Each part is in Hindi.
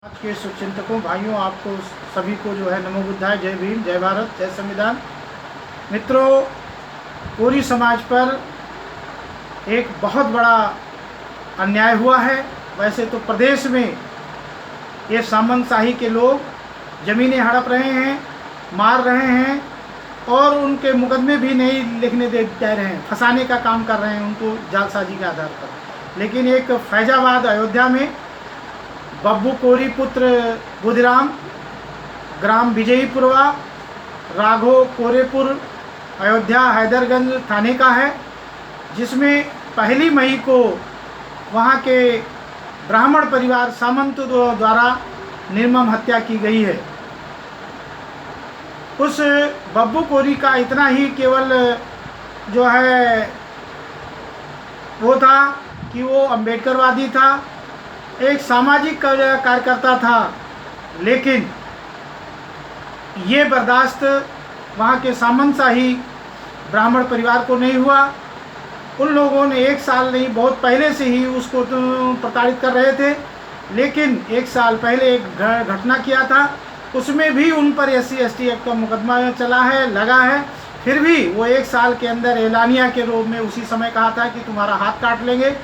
आज के शुभचिंतकों भाइयों, आपको सभी को जो है नमो बुद्धाय, जय भीम, जय भारत, जय संविधान। मित्रों, कोरी समाज पर एक बहुत बड़ा अन्याय हुआ है। वैसे तो प्रदेश में ये सामंतशाही के लोग ज़मीनें हड़प रहे हैं, मार रहे हैं और उनके मुकदमे भी नहीं लिखने दे रहे हैं, फंसाने का काम कर रहे हैं उनको जालसाजी के आधार पर। लेकिन एक फैजाबाद अयोध्या में बब्बू कोरी पुत्र बुधिराम, ग्राम विजयीपुरवा, राघो कोरेपुर, अयोध्या हैदरगंज थाने का है, जिसमें 1 मई को वहाँ के ब्राह्मण परिवार सामंत द्वारा निर्मम हत्या की गई है। उस बब्बू कोरी का इतना ही केवल जो है वो था कि वो अम्बेडकरवादी था, एक सामाजिक कार्यकर्ता था, लेकिन ये बर्दाश्त वहाँ के सामंतशाही ब्राह्मण परिवार को नहीं हुआ। उन लोगों ने 1 साल नहीं, बहुत पहले से ही उसको प्रताड़ित कर रहे थे, लेकिन 1 साल पहले एक घटना किया था, उसमें भी उन पर SC/ST एक्ट का मुकदमा चला है, लगा है। फिर भी वो 1 साल के अंदर एलानिया के रूप में उसी समय कहा था कि तुम्हारा हाथ काट लेंगे।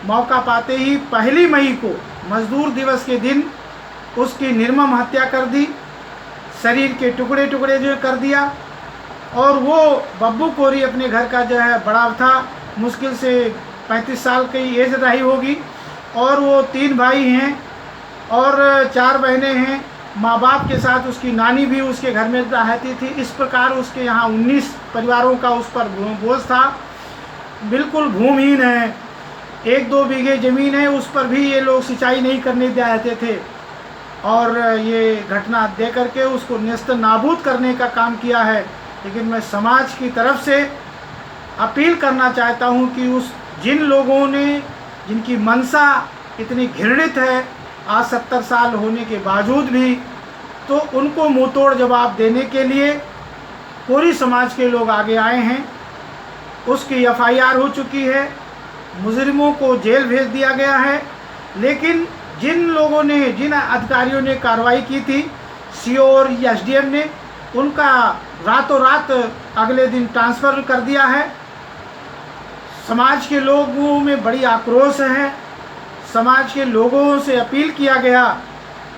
मौका पाते ही 1 मई को मजदूर दिवस के दिन उसकी निर्मम हत्या कर दी, शरीर के टुकड़े टुकड़े जो कर दिया। और वो बब्बू कोरी अपने घर का जो है बड़ा था, मुश्किल से 35 साल की एज रही होगी, और वो 3 भाई हैं और 4 बहनें हैं। माँ बाप के साथ उसकी नानी भी उसके घर में रहती थी। इस प्रकार उसके यहाँ 19 परिवारों का उस पर बोझ था। बिल्कुल भूमिहीन है, 1-2 बीघे ज़मीन है, उस पर भी ये लोग सिंचाई नहीं करने देते थे, और ये घटना दे करके उसको नेस्त नाबूद करने का काम किया है। लेकिन मैं समाज की तरफ से अपील करना चाहता हूँ कि उस जिन लोगों ने, जिनकी मंशा इतनी घृणित है आज 70 साल होने के बावजूद भी, तो उनको मुंहतोड़ जवाब देने के लिए कोरी समाज के लोग आगे आए हैं। उसकी FIR हो चुकी है, मुजरिमों को जेल भेज दिया गया है। लेकिन जिन लोगों ने, जिन अधिकारियों ने कार्रवाई की थी, CO और SDM ने, उनका रातों रात अगले दिन ट्रांसफ़र कर दिया है। समाज के लोगों में बड़ी आक्रोश है। समाज के लोगों से अपील किया गया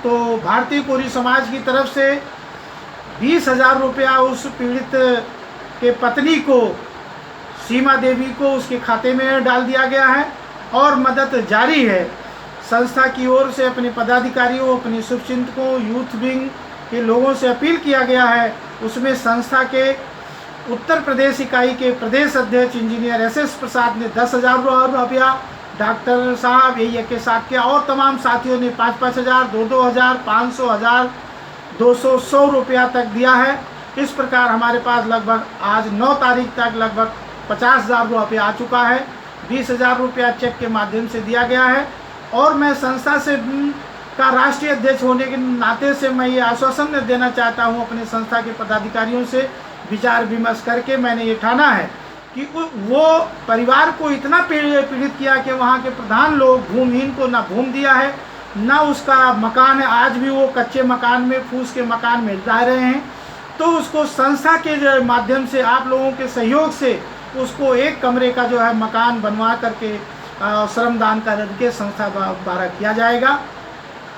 तो भारतीय कोरी समाज की तरफ से 20,000 रुपया उस पीड़ित के पत्नी को, सीमा देवी को, उसके खाते में डाल दिया गया है और मदद जारी है। संस्था की ओर से अपने पदाधिकारियों, अपने शुभचिंतकों, यूथ विंग के लोगों से अपील किया गया है। उसमें संस्था के उत्तर प्रदेश इकाई के प्रदेश अध्यक्ष इंजीनियर SS प्रसाद ने 10,000 रुपया, डॉक्टर साहब यही के साथ किया, और तमाम साथियों ने 5-5 हज़ार, 2-2 हज़ार, 500, 1000, 200, 100 रुपया तक दिया है। इस प्रकार हमारे पास लगभग आज 9 तारीख तक लगभग 50,000 रुपया आ चुका है। 20,000 रुपया चेक के माध्यम से दिया गया है। और मैं संस्था से का राष्ट्रीय अध्यक्ष होने के नाते से मैं ये आश्वासन देना चाहता हूँ अपने संस्था के पदाधिकारियों से, विचार विमर्श करके मैंने ये ठाना है कि वो परिवार को इतना पीड़ित किया कि वहाँ के प्रधान लोग भूमिहीन को ना भूमि दिया है, ना उसका मकान है। आज भी वो कच्चे मकान में, फूस के मकान में रह रहे हैं। तो उसको संस्था के माध्यम से, आप लोगों के सहयोग से, उसको 1 कमरे का जो है मकान बनवा करके श्रमदान करके संस्था द्वारा किया जाएगा।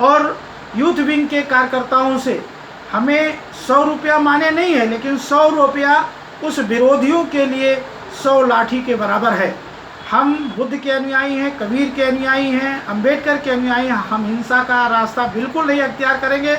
और यूथ विंग के कार्यकर्ताओं से हमें 100 रुपया माने नहीं है, लेकिन 100 रुपया उस विरोधियों के लिए 100 लाठी के बराबर है। हम बुद्ध के अनुयायी हैं, कबीर के अनुयायी हैं, अंबेडकर के अनुयायी हैं। हम हिंसा का रास्ता बिल्कुल नहीं अख्तियार करेंगे।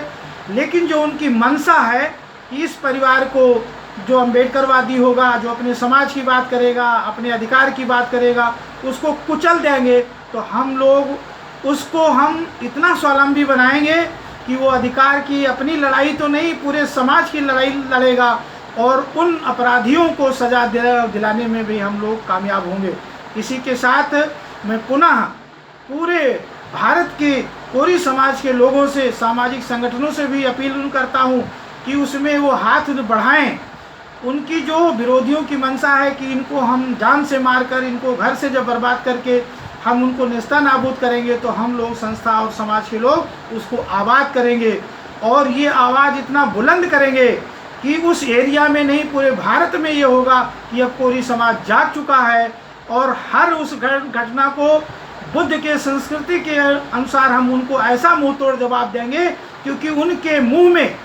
लेकिन जो उनकी मंशा है कि इस परिवार को, जो अम्बेडकरवादी होगा, जो अपने समाज की बात करेगा, अपने अधिकार की बात करेगा, उसको कुचल देंगे, तो हम लोग उसको हम इतना स्वावलंबी बनाएंगे कि वो अधिकार की अपनी लड़ाई तो नहीं, पूरे समाज की लड़ाई लड़ेगा, और उन अपराधियों को सज़ा दिलाने में भी हम लोग कामयाब होंगे। इसी के साथ मैं पुनः पूरे भारत के कोरी समाज के लोगों से, सामाजिक संगठनों से भी अपील करता हूँ कि उसमें वो हाथ बढ़ाएं। उनकी जो विरोधियों की मंशा है कि इनको हम जान से मारकर, इनको घर से जब बर्बाद करके हम उनको नेस्ता नाबूद करेंगे तो हम लोग, संस्था और समाज के लोग उसको आबाद करेंगे। और ये आवाज़ इतना बुलंद करेंगे कि उस एरिया में नहीं, पूरे भारत में ये होगा कि अब कोरी समाज जाग चुका है। और हर उस घटना को बुद्ध के संस्कृति के अनुसार हम उनको ऐसा मुंह तोड़ जवाब देंगे, क्योंकि उनके मुंह में,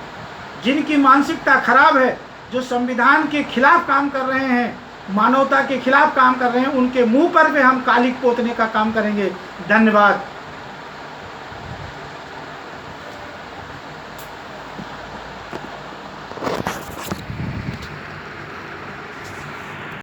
जिनकी मानसिकता खराब है, जो संविधान के खिलाफ काम कर रहे हैं, मानवता के खिलाफ काम कर रहे हैं, उनके मुंह पर भी हम कालिक पोतने का काम करेंगे। धन्यवाद।